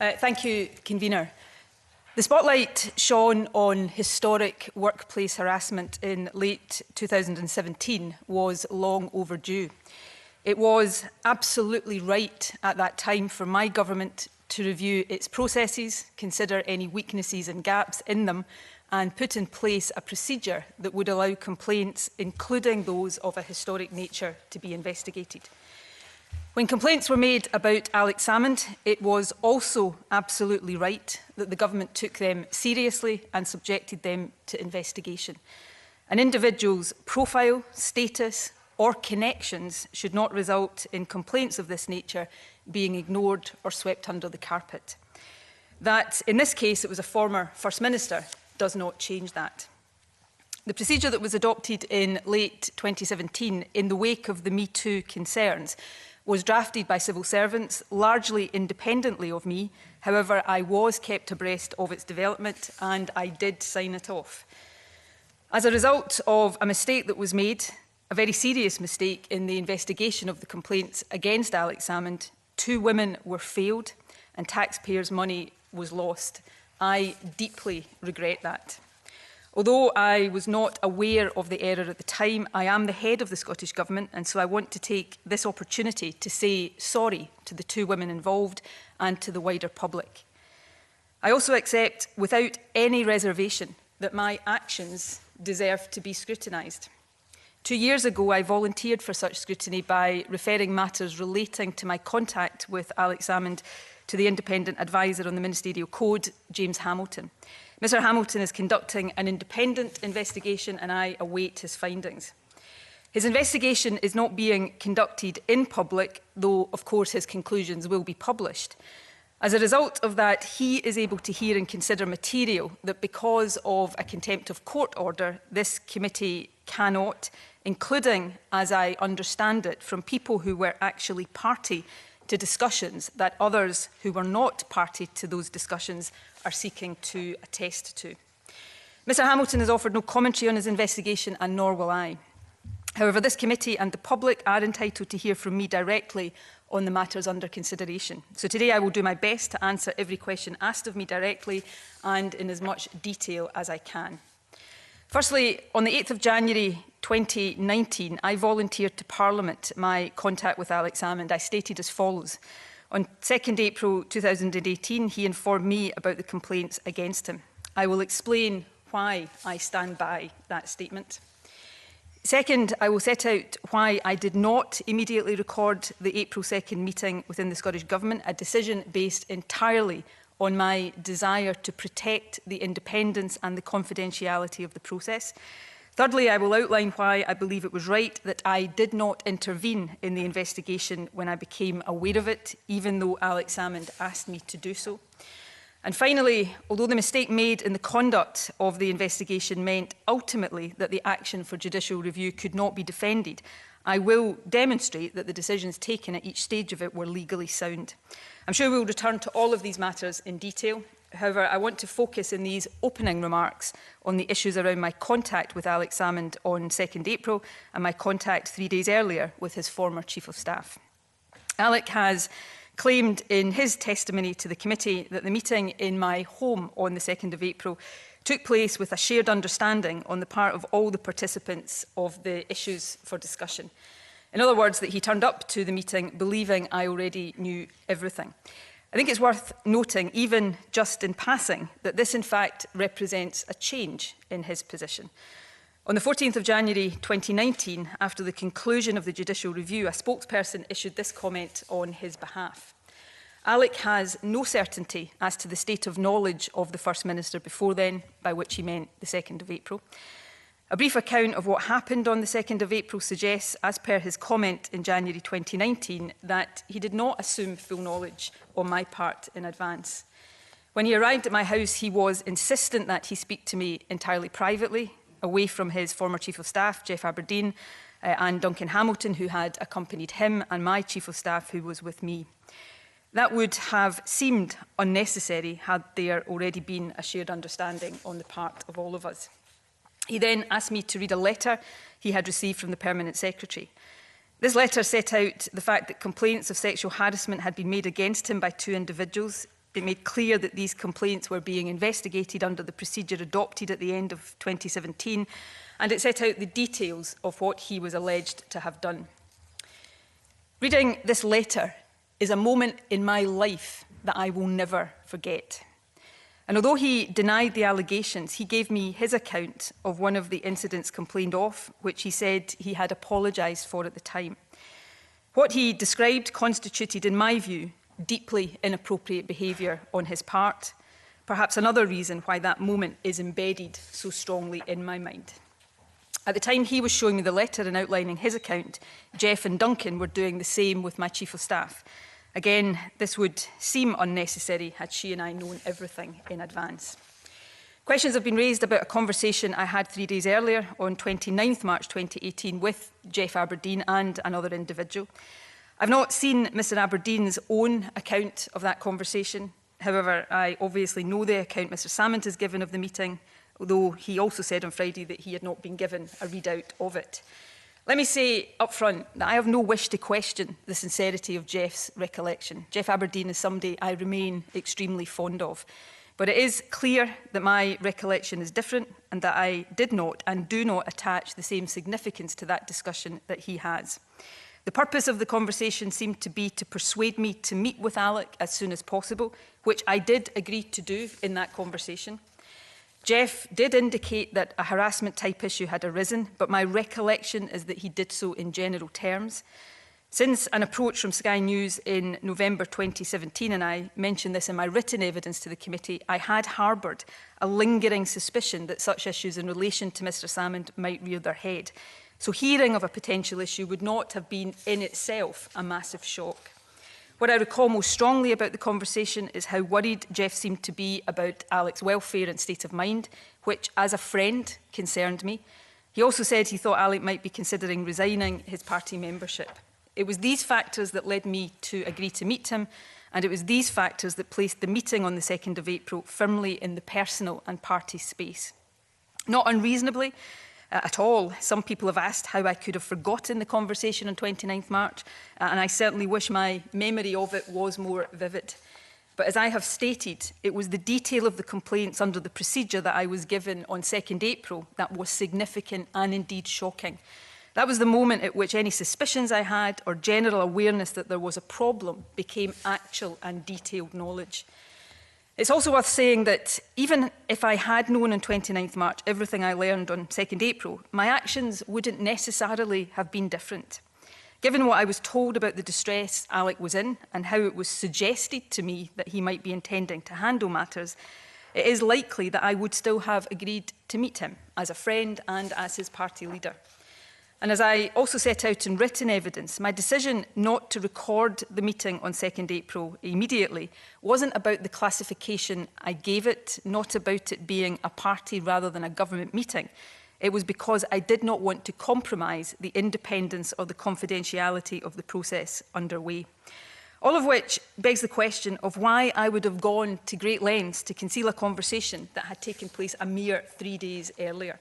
Thank you, Convener. The spotlight shone on historic workplace harassment in late 2017 was long overdue. It was absolutely right at that time for my government to review its processes, consider any weaknesses and gaps in them, and put in place a procedure that would allow complaints, including those of a historic nature, to be investigated. When complaints were made about Alex Salmond, it was also absolutely right that the government took them seriously and subjected them to investigation. An individual's profile, status, or connections should not result in complaints of this nature being ignored or swept under the carpet. That, in this case, it was a former First Minister, does not change that. The procedure that was adopted in late 2017 in the wake of the Me Too concerns was drafted by civil servants, largely independently of me. However, I was kept abreast of its development and I did sign it off. As a result of a mistake that was made, a very serious mistake in the investigation of the complaints against Alex Salmond, 2 women were failed and taxpayers' money was lost. I deeply regret that. Although I was not aware of the error at the time, I am the head of the Scottish Government, and so I want to take this opportunity to say sorry to the 2 women involved and to the wider public. I also accept without any reservation that my actions deserve to be scrutinised. 2 years ago, I volunteered for such scrutiny by referring matters relating to my contact with Alex Salmond to the Independent Advisor on the Ministerial Code, James Hamilton. Mr Hamilton is conducting an independent investigation and I await his findings. His investigation is not being conducted in public, though of course his conclusions will be published. As a result of that, he is able to hear and consider material that, because of a contempt of court order, this committee cannot, including, as I understand it, from people who were actually party to discussions that others who were not party to those discussions are seeking to attest to. Mr Hamilton has offered no commentary on his investigation, and nor will I. However, this committee and the public are entitled to hear from me directly on the matters under consideration. So today I will do my best to answer every question asked of me directly and in as much detail as I can. Firstly, on the 8th of January 2019, I volunteered to Parliament my contact with Alex Salmond. I stated as follows. On 2nd April 2018, he informed me about the complaints against him. I will explain why I stand by that statement. Second, I will set out why I did not immediately record the April 2nd meeting within the Scottish Government, a decision based entirely on my desire to protect the independence and the confidentiality of the process. Thirdly, I will outline why I believe it was right that I did not intervene in the investigation when I became aware of it, even though Alex Salmond asked me to do so. And finally, although the mistake made in the conduct of the investigation meant ultimately that the action for judicial review could not be defended, I will demonstrate that the decisions taken at each stage of it were legally sound. I'm sure we will return to all of these matters in detail. However, I want to focus in these opening remarks on the issues around my contact with Alex Salmond on 2nd April and my contact 3 days earlier with his former Chief of Staff. Alec has claimed in his testimony to the committee that the meeting in my home on the 2nd of April took place with a shared understanding on the part of all the participants of the issues for discussion. In other words, that he turned up to the meeting believing I already knew everything. I think it's worth noting, even just in passing, that this in fact represents a change in his position. On the 14th of January 2019, after the conclusion of the judicial review, a spokesperson issued this comment on his behalf. Alec has no certainty as to the state of knowledge of the First Minister before then, by which he meant the 2nd of April. A brief account of what happened on the 2nd of April suggests, as per his comment in January 2019, that he did not assume full knowledge on my part in advance. When he arrived at my house, he was insistent that he speak to me entirely privately, away from his former Chief of Staff, Jeff Aberdeen, and Duncan Hamilton, who had accompanied him, and my Chief of Staff, who was with me. That would have seemed unnecessary had there already been a shared understanding on the part of all of us. He then asked me to read a letter he had received from the Permanent Secretary. This letter set out the fact that complaints of sexual harassment had been made against him by 2 individuals. It made clear that these complaints were being investigated under the procedure adopted at the end of 2017, and it set out the details of what he was alleged to have done. Reading this letter is a moment in my life that I will never forget. And although he denied the allegations, he gave me his account of one of the incidents complained of, which he said he had apologised for at the time. What he described constituted, in my view, deeply inappropriate behaviour on his part, perhaps another reason why that moment is embedded so strongly in my mind. At the time he was showing me the letter and outlining his account, Jeff and Duncan were doing the same with my Chief of Staff. Again, this would seem unnecessary had she and I known everything in advance. Questions have been raised about a conversation I had 3 days earlier on 29th March 2018 with Jeff Aberdeen and another individual. I've not seen Mr Aberdeen's own account of that conversation. However, I obviously know the account Mr Salmond has given of the meeting, although he also said on Friday that he had not been given a readout of it. Let me say up front that I have no wish to question the sincerity of Jeff's recollection. Jeff Aberdeen is somebody I remain extremely fond of. But it is clear that my recollection is different and that I did not and do not attach the same significance to that discussion that he has. The purpose of the conversation seemed to be to persuade me to meet with Alec as soon as possible, which I did agree to do in that conversation. Jeff did indicate that a harassment type issue had arisen, but my recollection is that he did so in general terms. Since an approach from Sky News in November 2017, and I mentioned this in my written evidence to the committee, I had harboured a lingering suspicion that such issues in relation to Mr Salmond might rear their head. So hearing of a potential issue would not have been in itself a massive shock. What I recall most strongly about the conversation is how worried Jeff seemed to be about Alec's welfare and state of mind, which, as a friend, concerned me. He also said he thought Alec might be considering resigning his party membership. It was these factors that led me to agree to meet him, and it was these factors that placed the meeting on the 2nd of April firmly in the personal and party space. Not unreasonably, at all. Some people have asked how I could have forgotten the conversation on 29th March, and I certainly wish my memory of it was more vivid. But as I have stated, it was the detail of the complaints under the procedure that I was given on 2nd April that was significant and indeed shocking. That was the moment at which any suspicions I had or general awareness that there was a problem became actual and detailed knowledge. It's also worth saying that even if I had known on 29th March everything I learned on 2nd April, my actions wouldn't necessarily have been different. Given what I was told about the distress Alec was in and how it was suggested to me that he might be intending to handle matters, it is likely that I would still have agreed to meet him as a friend and as his party leader. And as I also set out in written evidence, my decision not to record the meeting on 2nd April immediately wasn't about the classification I gave it, not about it being a party rather than a government meeting. It was because I did not want to compromise the independence or the confidentiality of the process underway. All of which begs the question of why I would have gone to great lengths to conceal a conversation that had taken place a mere 3 days earlier.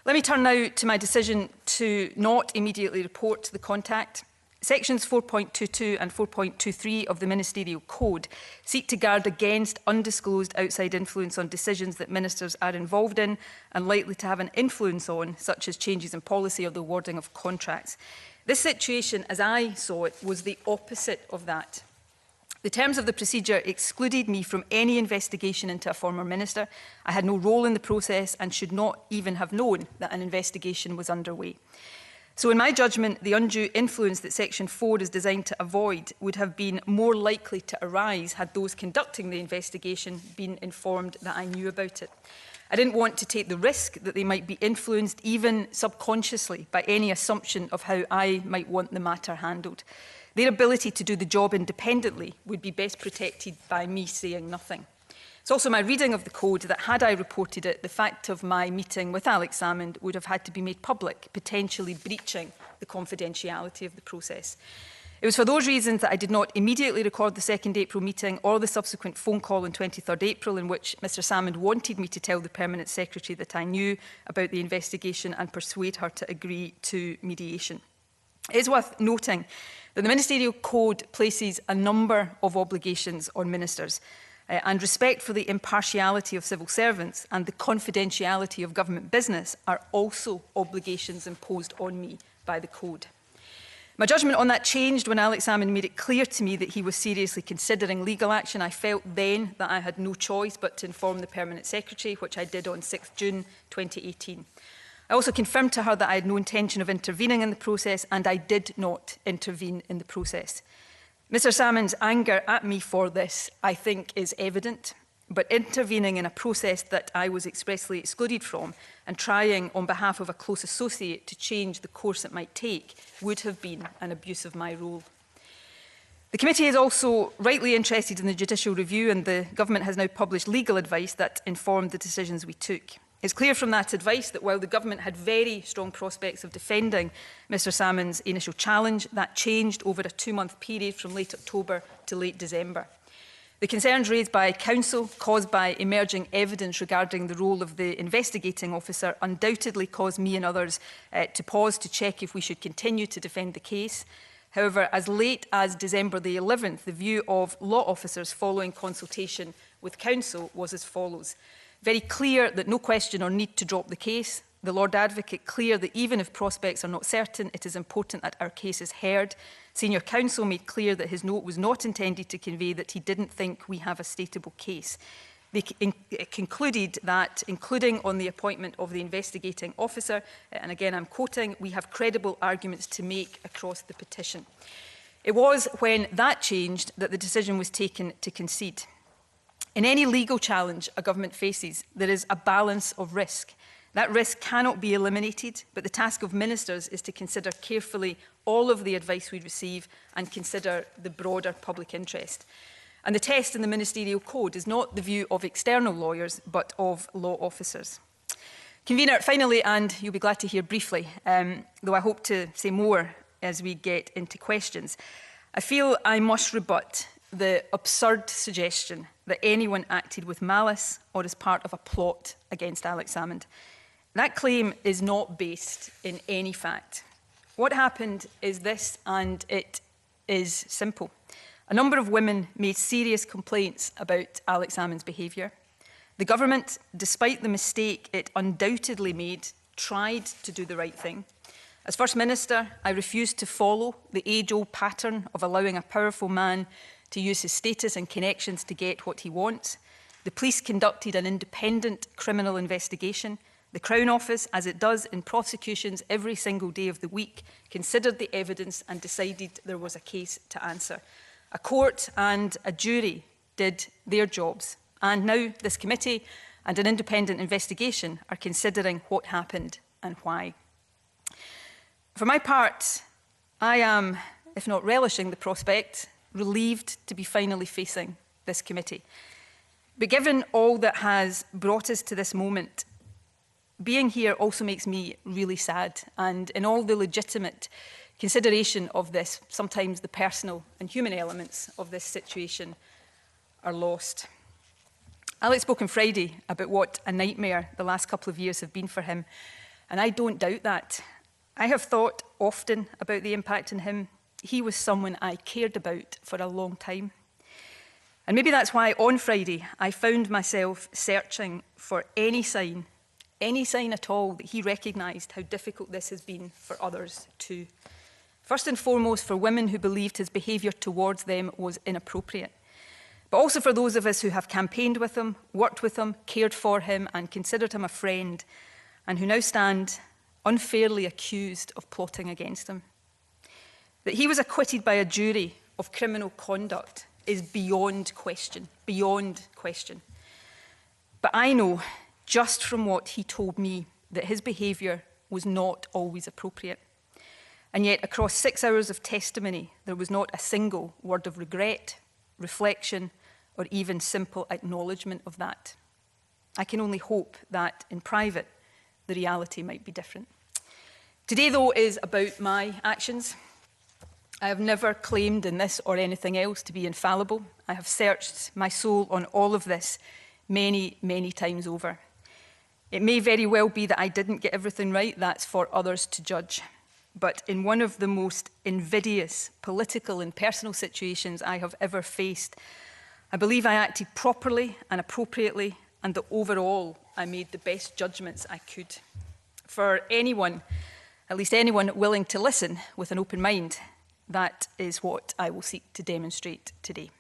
Let me turn now to my decision to not immediately report the contact. Sections 4.22 and 4.23 of the Ministerial Code seek to guard against undisclosed outside influence on decisions that ministers are involved in and likely to have an influence on, such as changes in policy or the awarding of contracts. This situation, as I saw it, was the opposite of that. The terms of the procedure excluded me from any investigation into a former minister. I had no role in the process and should not even have known that an investigation was underway. So in my judgment, the undue influence that Section 4 is designed to avoid would have been more likely to arise had those conducting the investigation been informed that I knew about it. I didn't want to take the risk that they might be influenced, even subconsciously, by any assumption of how I might want the matter handled. Their ability to do the job independently would be best protected by me saying nothing. It's also my reading of the code that had I reported it, the fact of my meeting with Alex Salmond would have had to be made public, potentially breaching the confidentiality of the process. It was for those reasons that I did not immediately record the 2nd April meeting or the subsequent phone call on 23rd April in which Mr Salmond wanted me to tell the Permanent Secretary that I knew about the investigation and persuade her to agree to mediation. It is worth noting that the Ministerial Code places a number of obligations on ministers, and respect for the impartiality of civil servants and the confidentiality of government business are also obligations imposed on me by the Code. My judgment on that changed when Alex Salmond made it clear to me that he was seriously considering legal action. I felt then that I had no choice but to inform the Permanent Secretary, which I did on 6 June 2018. I also confirmed to her that I had no intention of intervening in the process, and I did not intervene in the process. Mr Salmond's anger at me for this, I think, is evident, but intervening in a process that I was expressly excluded from and trying on behalf of a close associate to change the course it might take would have been an abuse of my role. The committee is also rightly interested in the judicial review, and the government has now published legal advice that informed the decisions we took. It's clear from that advice that while the government had very strong prospects of defending Mr Salmond's initial challenge, that changed over a 2-month period from late October to late December. The concerns raised by Council, caused by emerging evidence regarding the role of the investigating officer, undoubtedly caused me and others to pause to check if we should continue to defend the case. However, as late as December the 11th, the view of law officers following consultation with Council was as follows. Very clear that no question or need to drop the case. The Lord Advocate clear that even if prospects are not certain, it is important that our case is heard. Senior Counsel made clear that his note was not intended to convey that he didn't think we have a stateable case. They concluded that, including on the appointment of the investigating officer, and again I'm quoting, we have credible arguments to make across the petition. It was when that changed that the decision was taken to concede. In any legal challenge a government faces, there is a balance of risk. That risk cannot be eliminated, but the task of ministers is to consider carefully all of the advice we receive and consider the broader public interest. And the test in the Ministerial Code is not the view of external lawyers, but of law officers. Convener, finally, and you'll be glad to hear briefly, though I hope to say more as we get into questions, I feel I must rebut the absurd suggestion that anyone acted with malice or as part of a plot against Alex Salmond. That claim is not based in any fact. What happened is this, and it is simple. A number of women made serious complaints about Alex Salmond's behaviour. The government, despite the mistake it undoubtedly made, tried to do the right thing. As First Minister, I refused to follow the age-old pattern of allowing a powerful man to use his status and connections to get what he wants. The police conducted an independent criminal investigation. The Crown Office, as it does in prosecutions every single day of the week, considered the evidence and decided there was a case to answer. A court and a jury did their jobs. And now this committee and an independent investigation are considering what happened and why. For my part, I am, if not relishing the prospect, relieved to be finally facing this committee. But given all that has brought us to this moment, being here also makes me really sad, and in all the legitimate consideration of this, sometimes the personal and human elements of this situation are lost. Alex spoke on Friday about what a nightmare the last couple of years have been for him, and I don't doubt that. I have thought often about the impact on him. He was someone I cared about for a long time. And maybe that's why on Friday I found myself searching for any sign at all that he recognised how difficult this has been for others too. First and foremost for women who believed his behaviour towards them was inappropriate, but also for those of us who have campaigned with him, worked with him, cared for him and considered him a friend, and who now stand unfairly accused of plotting against him. That he was acquitted by a jury of criminal conduct is beyond question, beyond question. But I know, just from what he told me, that his behaviour was not always appropriate. And yet, across 6 hours of testimony, there was not a single word of regret, reflection, or even simple acknowledgement of that. I can only hope that, in private, the reality might be different. Today, though, is about my actions. I have never claimed in this or anything else to be infallible. I have searched my soul on all of this many, many times over. It may very well be that I didn't get everything right. That's for others to judge. but in one of the most invidious political and personal situations I have ever faced, I believe I acted properly and appropriately, and that overall I made the best judgments I could. For anyone, at least anyone willing to listen with an open mind, that is what I will seek to demonstrate today.